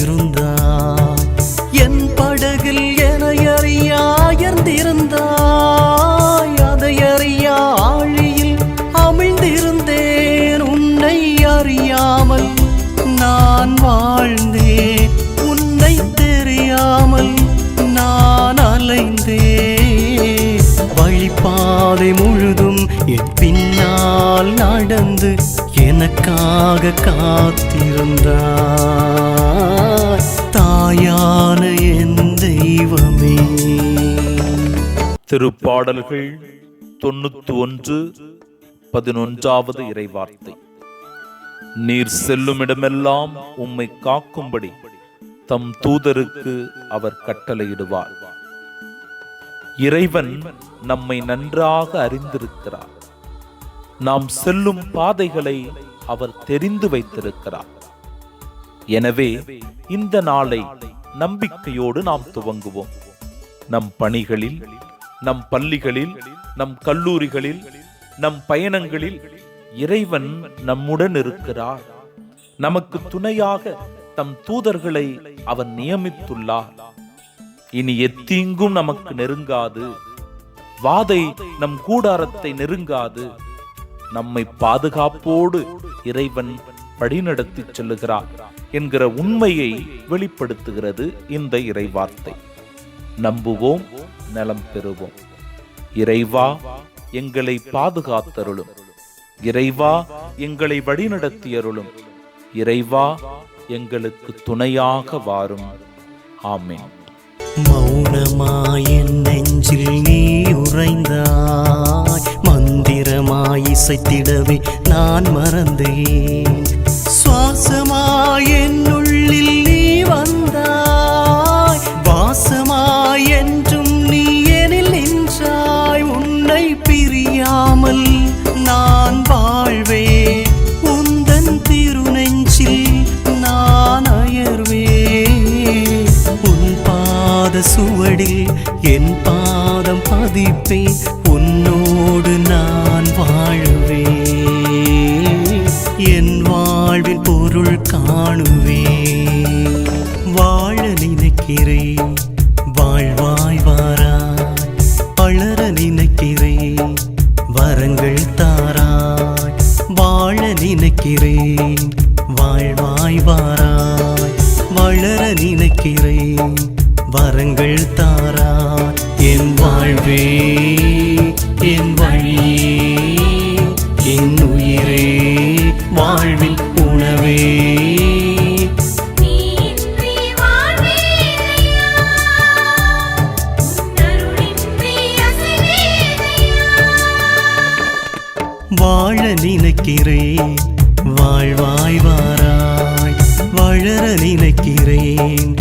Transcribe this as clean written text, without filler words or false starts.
இருந்தாய். என் படகில் எனையறியாயர்ந்திருந்தாய். அதை அறியா ஆழியில் அமிழ்ந்திருந்தேன். உன்னை அறியாமல் நான் வாழ்ந்தேன். உன்னை தெரியாமல் நான் அலைந்தேன். வழிபாதை முழுதும் என் பின்னால் நடந்து எனக்காக காத்திருந்தாய். தாயான என் தெய்வமே. திருப்பாடல்கள் 91:11 இறைவார்த்தை. நீர் செல்லுமிடமெல்லாம் உம்மை காக்கும்படி தம் தூதருக்கு அவர் கட்டளையிடுவார். இறைவன் நம்மை நன்றாக அறிந்திருக்கிறார். நாம் செல்லும் பாதைகளை அவர் தெரிந்து வைத்திருக்கிறார். எனவே இந்த நாளை நம்பிக்கையோடு நாம் துவங்குவோம். நம் பணிகளில், நம் பள்ளிகளில், நம் கல்லூரிகளில், நம் பயணங்களில் இறைவன் நம்முடன் இருக்கிறார். நமக்கு துணையாக தம் தூதர்களை அவர் நியமித்துள்ளார். இனி எத்தீங்கும் நமக்கு நெருங்காது. வாதை நம் கூடாரத்தை நெருங்காது. நம்மை பாதுகாப்போடு இறைவன் வழிநடத்தி செல்லுகிறார் என்கிற உண்மையை வெளிப்படுத்துகிறது இந்த இறைவார்த்தை. நம்புவோம், நலம் பெறுவோம். இறைவா, எங்களை பாதுகாத்தருளும். இறைவா, எங்களை வழிநடத்தியருளும். இறைவா, எங்களுக்கு துணையாக வாரும். ஆமென். மௌனமாய் என் நெஞ்சில் நீ உறைந்தாய். மந்திரமாய் இசைத்திடவே நான் மறந்தேன். சுவாசமாய் என் உள்ளில் நீ வந்தாய். வாசமாய் என்றும் நீ எனில் நின்றாய். உன்னை பிரியாமல் நான் வாழ்வேன். உந்தன் திருநெஞ்சில் நான் அயர்வேன். உன் பாத சுவடில் என் பாதம் பதிப்பேன். உன்னோடு நான் வாழுவேன். என் வாழ்வின் பொருள் காணுவேன். வாழ நினைக்கிறேன், வாழ்வாய் வாராய். வளர நினைக்கிறேன், வரங்கள் தாராய். வாழ நினைக்கிறேன், வாழ்வாய் வாராய். வளர நினைக்கிறேன், வரங்கள் தாராய். என் வாழ்வே, என் வழியே, என் உயிரே, வாழ்வில் உணவே. வாழ நினைக்கிறேன், வாழ்வாய் வாராய். வளர நினைக்கிறேன்,